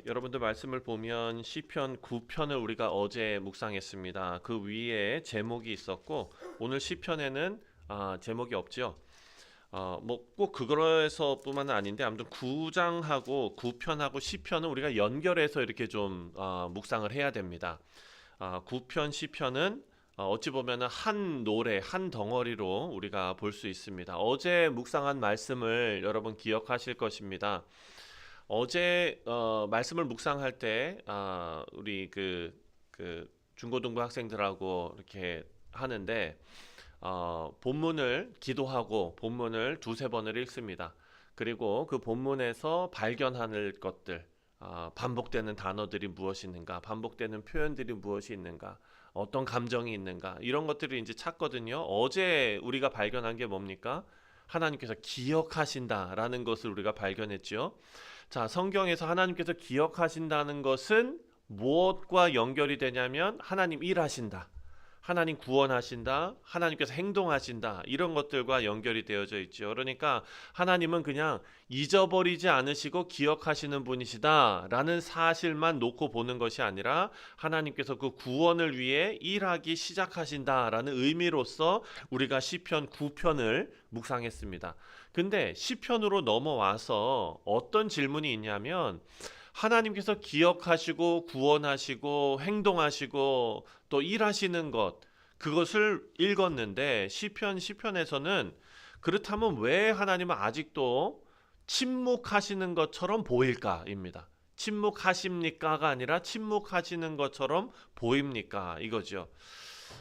여러분들 말씀을 보면 시편 9편을 우리가 어제 묵상했습니다. 그 위에 제목이 있었고 오늘 시편에는 제목이 없죠. 뭐 꼭 그거에서뿐만은 아닌데 아무튼 9장하고 9편하고 시편은 우리가 연결해서 이렇게 좀 묵상을 해야 됩니다. 9편 시편은 어찌 보면은 한 노래, 한 덩어리로 우리가 볼 수 있습니다. 어제 묵상한 말씀을 여러분 기억하실 것입니다. 어제 말씀을 묵상할 때 우리 그 중고등부 학생들하고 이렇게 하는데 본문을 기도하고 본문을 두세 번을 읽습니다. 그리고 그 본문에서 발견하는 것들, 반복되는 단어들이 무엇이 있는가, 반복되는 표현들이 무엇이 있는가, 어떤 감정이 있는가, 이런 것들을 이제 찾거든요. 어제 우리가 발견한 게 뭡니까? 하나님께서 기억하신다라는 것을 우리가 발견했죠. 자, 성경에서 하나님께서 기억하신다는 것은 무엇과 연결이 되냐면 하나님 일하신다, 하나님 구원하신다, 하나님께서 행동하신다, 이런 것들과 연결이 되어져 있죠. 그러니까 하나님은 그냥 잊어버리지 않으시고 기억하시는 분이시다 라는 사실만 놓고 보는 것이 아니라 하나님께서 그 구원을 위해 일하기 시작하신다 라는 의미로서 우리가 시편 9편을 묵상했습니다. 근데 시편으로 넘어와서 어떤 질문이 있냐면 하나님께서 기억하시고 구원하시고 행동하시고 또 일하시는 것, 그것을 읽었는데 시편에서는 그렇다면 왜 하나님은 아직도 침묵하시는 것처럼 보일까입니다. 침묵하십니까가 아니라 침묵하시는 것처럼 보입니까 이거죠.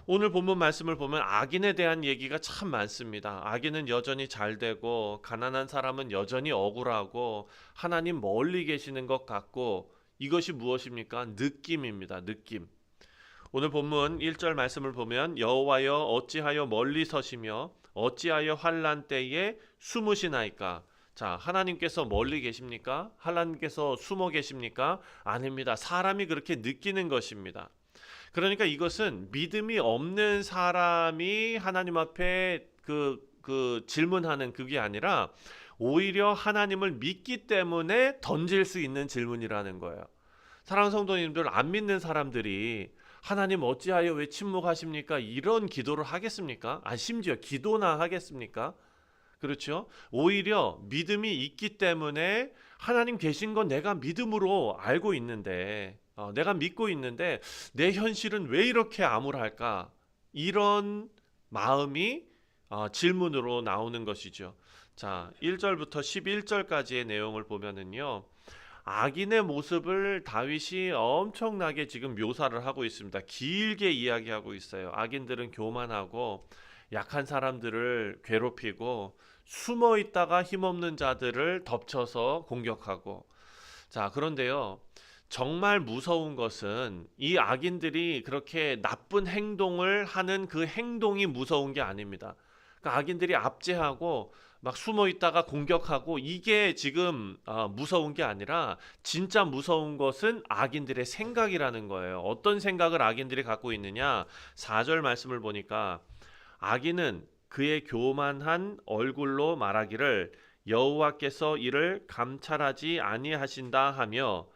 오늘 본문 말씀을 보면 악인에 대한 얘기가 참 많습니다. 악인은 여전히 잘 되고 가난한 사람은 여전히 억울하고 하나님 멀리 계시는 것 같고, 이것이 무엇입니까? 느낌입니다. 느낌. 오늘 본문 1절 말씀을 보면 여호와여 어찌하여 멀리 서시며 어찌하여 환난 때에 숨으시나이까. 자, 하나님께서 멀리 계십니까? 하나님께서 숨어 계십니까? 아닙니다. 사람이 그렇게 느끼는 것입니다. 그러니까 이것은 믿음이 없는 사람이 하나님 앞에 그 질문하는 그게 아니라 오히려 하나님을 믿기 때문에 던질 수 있는 질문이라는 거예요. 사랑하는 성도님들, 안 믿는 사람들이 하나님 어찌하여 왜 침묵하십니까? 이런 기도를 하겠습니까? 심지어 기도나 하겠습니까? 그렇죠? 오히려 믿음이 있기 때문에 하나님 계신 건 내가 믿음으로 알고 있는데, 내가 믿고 있는데 내 현실은 왜 이렇게 암울할까? 이런 마음이 질문으로 나오는 것이죠. 자, 1절부터 11절까지의 내용을 보면은요. 악인의 모습을 다윗이 엄청나게 지금 묘사를 하고 있습니다. 길게 이야기하고 있어요. 악인들은 교만하고 약한 사람들을 괴롭히고 숨어 있다가 힘없는 자들을 덮쳐서 공격하고. 자, 그런데요. 정말 무서운 것은 이 악인들이 그렇게 나쁜 행동을 하는 그 행동이 무서운 게 아닙니다. 그러니까 악인들이 압제하고 막 숨어 있다가 공격하고 이게 지금 무서운 게 아니라 진짜 무서운 것은 악인들의 생각이라는 거예요. 어떤 생각을 악인들이 갖고 있느냐? 4절 말씀을 보니까 악인은 그의 교만한 얼굴로 말하기를 여호와께서 이를 감찰하지 아니하신다 하며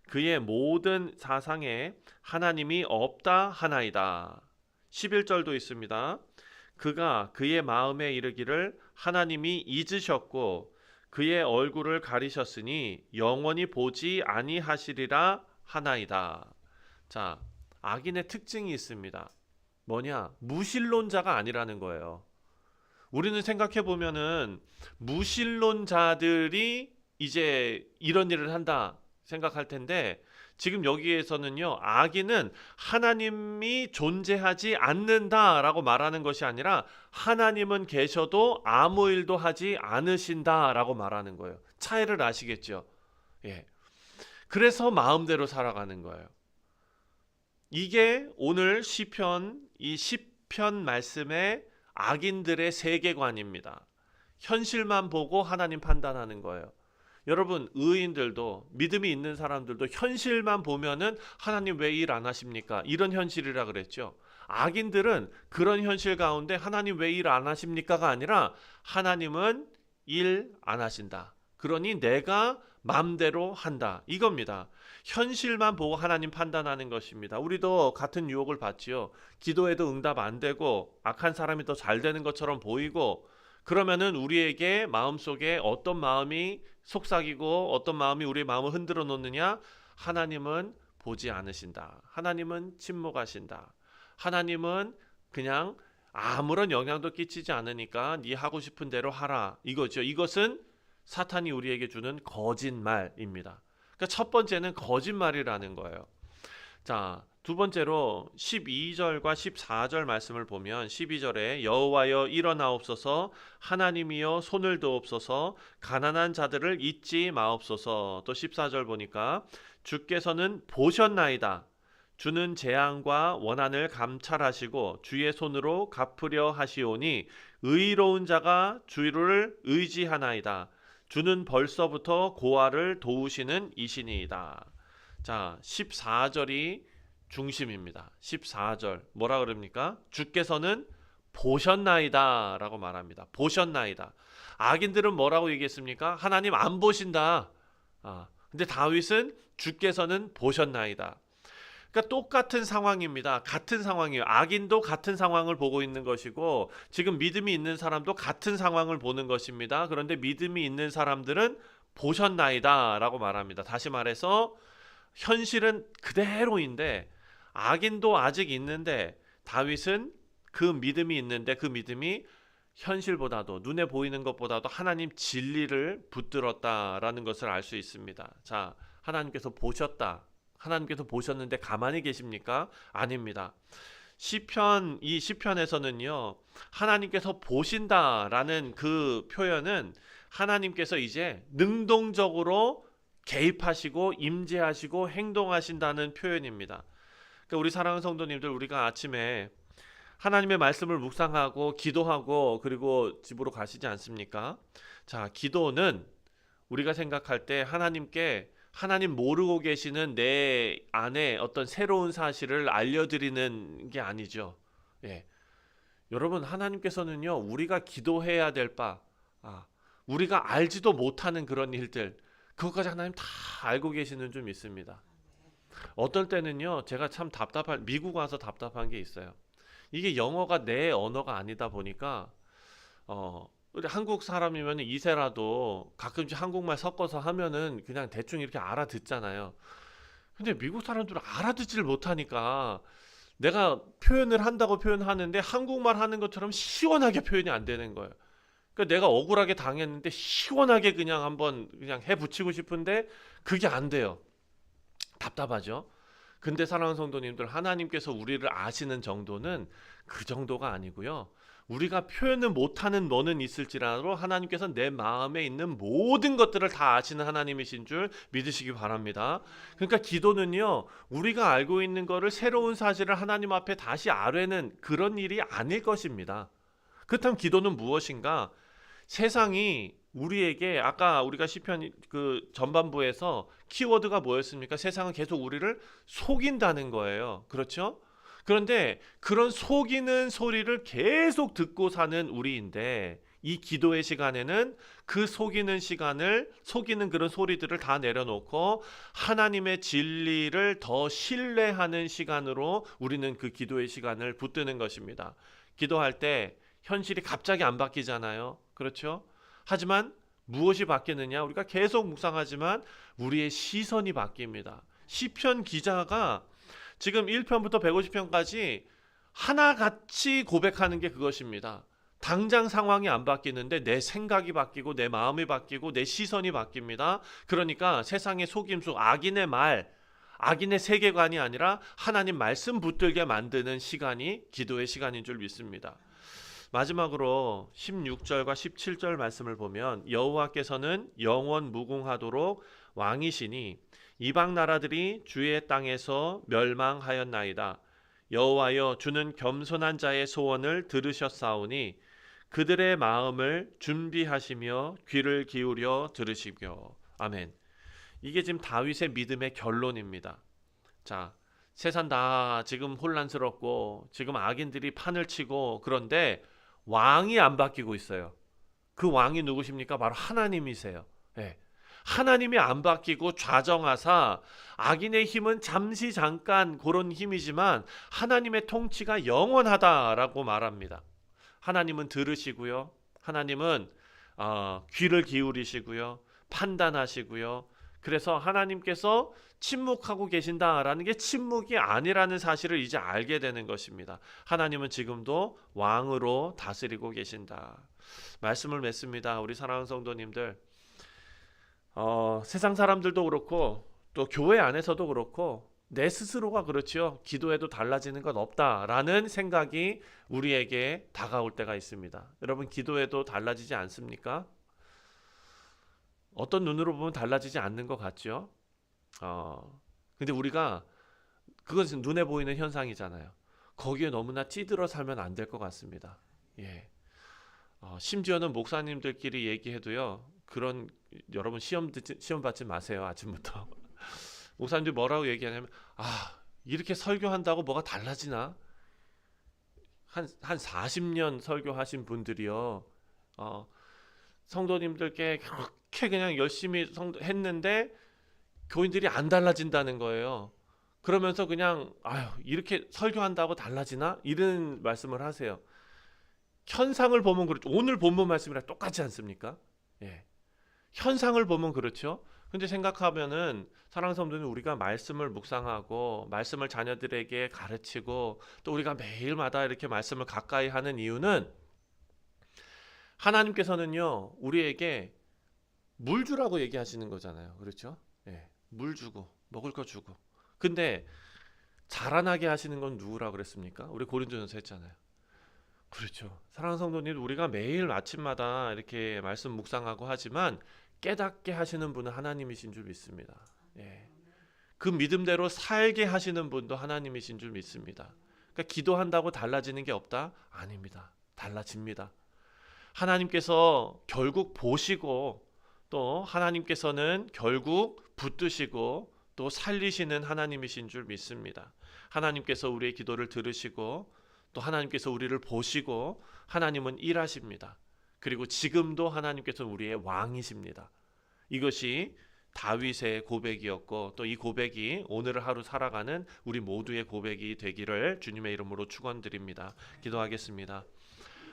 그의 모든 사상에 하나님이 없다 하나이다. 11절도 있습니다. 그가 그의 마음에 이르기를 하나님이 잊으셨고 그의 얼굴을 가리셨으니 영원히 보지 아니하시리라 하나이다. 자, 악인의 특징이 있습니다. 뭐냐? 무신론자가 아니라는 거예요. 우리는 생각해 보면은 무신론자들이 이제 이런 일을 한다 생각할 텐데, 지금 여기에서는요, 악인은 하나님이 존재하지 않는다라고 말하는 것이 아니라 하나님은 계셔도 아무 일도 하지 않으신다라고 말하는 거예요. 차이를 아시겠죠? 예. 그래서 마음대로 살아가는 거예요. 이게 오늘 시편, 이 시편 말씀의 악인들의 세계관입니다. 현실만 보고 하나님 판단하는 거예요. 여러분, 의인들도 믿음이 있는 사람들도 현실만 보면은 하나님 왜 일 안 하십니까? 이런 현실이라 그랬죠. 악인들은 그런 현실 가운데 하나님 왜 일 안 하십니까가 아니라 하나님은 일 안 하신다. 그러니 내가 맘대로 한다. 이겁니다. 현실만 보고 하나님 판단하는 것입니다. 우리도 같은 유혹을 받지요. 기도해도 응답 안 되고 악한 사람이 더 잘 되는 것처럼 보이고, 그러면은 우리에게 마음속에 어떤 마음이 속삭이고 어떤 마음이 우리의 마음을 흔들어 놓느냐? 하나님은 보지 않으신다. 하나님은 침묵하신다. 하나님은 그냥 아무런 영향도 끼치지 않으니까 네 하고 싶은 대로 하라. 이거죠. 이것은 사탄이 우리에게 주는 거짓말입니다. 그러니까 첫 번째는 거짓말이라는 거예요. 자, 두 번째로 12절과 14절 말씀을 보면 12절에 여호와여 일어나옵소서 하나님이여 손을 드옵소서 가난한 자들을 잊지 마옵소서. 또 14절 보니까 주께서는 보셨나이다. 주는 재앙과 원한을 감찰하시고 주의 손으로 갚으려 하시오니 의로운 자가 주를 의지하나이다. 주는 벌써부터 고아를 도우시는 이신이이다. 자, 14절이 중심입니다. 14절 뭐라 그럽니까? 주께서는 보셨나이다 라고 말합니다. 보셨나이다. 악인들은 뭐라고 얘기했습니까? 하나님 안 보신다. 근데 다윗은 주께서는 보셨나이다. 그러니까 똑같은 상황입니다. 같은 상황이에요. 악인도 같은 상황을 보고 있는 것이고 지금 믿음이 있는 사람도 같은 상황을 보는 것입니다. 그런데 믿음이 있는 사람들은 보셨나이다 라고 말합니다. 다시 말해서 현실은 그대로인데 악인도 아직 있는데 다윗은 그 믿음이 있는데 그 믿음이 현실보다도 눈에 보이는 것보다도 하나님 진리를 붙들었다라는 것을 알 수 있습니다. 자, 하나님께서 보셨다. 하나님께서 보셨는데 가만히 계십니까? 아닙니다. 시편, 이 시편에서는요, 하나님께서 보신다라는 그 표현은 하나님께서 이제 능동적으로 개입하시고 임재하시고 행동하신다는 표현입니다. 그러니까 우리 사랑하는 성도님들, 우리가 아침에 하나님의 말씀을 묵상하고 기도하고 그리고 집으로 가시지 않습니까? 자, 기도는 우리가 생각할 때 하나님께 하나님 모르고 계시는 내 안에 어떤 새로운 사실을 알려드리는 게 아니죠. 예. 여러분, 하나님께서는요, 우리가 기도해야 될 바, 우리가 알지도 못하는 그런 일들, 그것까지 하나님 다 알고 계시는 좀 있습니다. 어떨 때는요, 제가 참 미국 와서 답답한 게 있어요. 이게 영어가 내 언어가 아니다 보니까, 우리 한국 사람이면 이세라도 가끔씩 한국말 섞어서 하면은 그냥 대충 이렇게 알아듣잖아요. 근데 미국 사람들은 알아듣지를 못하니까 내가 표현을 한다고 표현하는데 한국말 하는 것처럼 시원하게 표현이 안 되는 거예요. 그러니까 내가 억울하게 당했는데 시원하게 그냥 한번 그냥 해 붙이고 싶은데 그게 안 돼요. 답답하죠. 근데 사랑하는 성도님들, 하나님께서 우리를 아시는 정도는 그 정도가 아니고요. 우리가 표현을 못하는 너는 있을지라도 하나님께서 내 마음에 있는 모든 것들을 다 아시는 하나님이신 줄 믿으시기 바랍니다. 그러니까 기도는요, 우리가 알고 있는 거를 새로운 사실을 하나님 앞에 다시 아뢰는 그런 일이 아닐 것입니다. 그렇다면 기도는 무엇인가? 세상이 우리에게, 아까 우리가 시편 그 전반부에서 키워드가 뭐였습니까? 세상은 계속 우리를 속인다는 거예요. 그렇죠? 그런데 그런 속이는 소리를 계속 듣고 사는 우리인데, 이 기도의 시간에는 그 속이는 그런 소리들을 다 내려놓고 하나님의 진리를 더 신뢰하는 시간으로 우리는 그 기도의 시간을 붙드는 것입니다. 기도할 때 현실이 갑자기 안 바뀌잖아요. 그렇죠? 하지만 무엇이 바뀌느냐? 우리가 계속 묵상하지만 우리의 시선이 바뀝니다. 시편 기자가 지금 1편부터 150편까지 하나같이 고백하는 게 그것입니다. 당장 상황이 안 바뀌는데 내 생각이 바뀌고 내 마음이 바뀌고 내 시선이 바뀝니다. 그러니까 세상의 속임수, 악인의 말, 악인의 세계관이 아니라 하나님 말씀 붙들게 만드는 시간이 기도의 시간인 줄 믿습니다. 마지막으로 16절과 17절 말씀을 보면 여호와께서는 영원 무궁하도록 왕이시니 이방 나라들이 주의 땅에서 멸망하였나이다. 여호와여, 주는 겸손한 자의 소원을 들으셨사오니 그들의 마음을 준비하시며 귀를 기울여 들으시며. 아멘. 이게 지금 다윗의 믿음의 결론입니다. 자, 세상 다 지금 혼란스럽고 지금 악인들이 판을 치고, 그런데 왕이 안 바뀌고 있어요. 그 왕이 누구십니까? 바로 하나님이세요. 예. 하나님이 안 바뀌고 좌정하사 악인의 힘은 잠시 잠깐 그런 힘이지만 하나님의 통치가 영원하다라고 말합니다. 하나님은 들으시고요. 하나님은 귀를 기울이시고요. 판단하시고요. 그래서 하나님께서 침묵하고 계신다라는 게 침묵이 아니라는 사실을 이제 알게 되는 것입니다. 하나님은 지금도 왕으로 다스리고 계신다. 말씀을 맺습니다. 우리 사랑하는 성도님들, 세상 사람들도 그렇고 또 교회 안에서도 그렇고 내 스스로가 그렇지요. 기도해도 달라지는 건 없다라는 생각이 우리에게 다가올 때가 있습니다. 여러분, 기도해도 달라지지 않습니까? 어떤 눈으로 보면 달라지지 않는 것 같죠. 근데 우리가 그것은 눈에 보이는 현상이잖아요. 거기에 너무나 찌들어 살면 안 될 것 같습니다. 예. 심지어는 목사님들끼리 얘기해도요. 그런 여러분 시험 받지 마세요. 아침부터. 목사님들이 뭐라고 얘기하냐면 이렇게 설교한다고 뭐가 달라지나? 한 40년 설교하신 분들이요. 성도님들께 그렇게 그냥 열심히 했는데 교인들이 안 달라진다는 거예요. 그러면서 그냥 이렇게 설교한다고 달라지나? 이런 말씀을 하세요. 현상을 보면 그렇죠. 오늘 본문 말씀이랑 똑같지 않습니까? 예. 현상을 보면 그렇죠. 근데 생각하면은 사랑하는 성도는 우리가 말씀을 묵상하고 말씀을 자녀들에게 가르치고 또 우리가 매일마다 이렇게 말씀을 가까이 하는 이유는 하나님께서는요 우리에게 물 주라고 얘기하시는 거잖아요. 그렇죠? 예. 물 주고 먹을 거 주고. 근데 자라나게 하시는 건 누구라고 그랬습니까? 우리 고린도전서 했잖아요. 그렇죠. 사랑하는 성도님, 우리가 매일 아침마다 이렇게 말씀 묵상하고 하지만 깨닫게 하시는 분은 하나님이신 줄 믿습니다. 예. 그 믿음대로 살게 하시는 분도 하나님이신 줄 믿습니다. 그러니까 기도한다고 달라지는 게 없다? 아닙니다. 달라집니다. 하나님께서 결국 보시고 또 하나님께서는 결국 붙드시고 또 살리시는 하나님이신 줄 믿습니다. 하나님께서 우리의 기도를 들으시고 또 하나님께서 우리를 보시고 하나님은 일하십니다. 그리고 지금도 하나님께서는 우리의 왕이십니다. 이것이 다윗의 고백이었고 또 이 고백이 오늘 하루 살아가는 우리 모두의 고백이 되기를 주님의 이름으로 축원드립니다. 기도하겠습니다.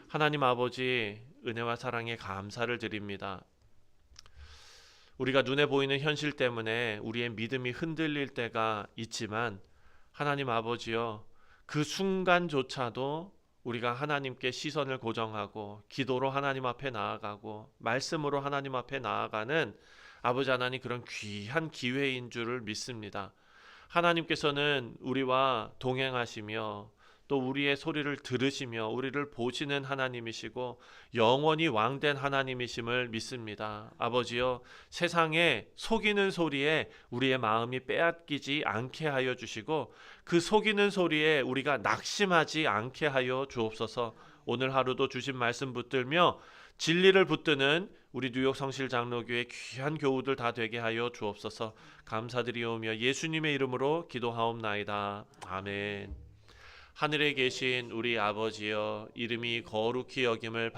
하나님 아버지, 은혜와 사랑에 감사를 드립니다. 우리가 눈에 보이는 현실 때문에 우리의 믿음이 흔들릴 때가 있지만 하나님 아버지여, 그 순간조차도 우리가 하나님께 시선을 고정하고 기도로 하나님 앞에 나아가고 말씀으로 하나님 앞에 나아가는 아버지 하나님, 그런 귀한 기회인 줄을 믿습니다. 하나님께서는 우리와 동행하시며 또 우리의 소리를 들으시며 우리를 보시는 하나님이시고 영원히 왕된 하나님이심을 믿습니다. 아버지여, 세상에 속이는 소리에 우리의 마음이 빼앗기지 않게 하여 주시고 그 속이는 소리에 우리가 낙심하지 않게 하여 주옵소서. 오늘 하루도 주신 말씀 붙들며 진리를 붙드는 우리 뉴욕 성실 장로교회 귀한 교우들 다 되게 하여 주옵소서. 감사드리오며 예수님의 이름으로 기도하옵나이다. 아멘. 하늘에 계신 우리 아버지여, 이름이 거룩히 여김을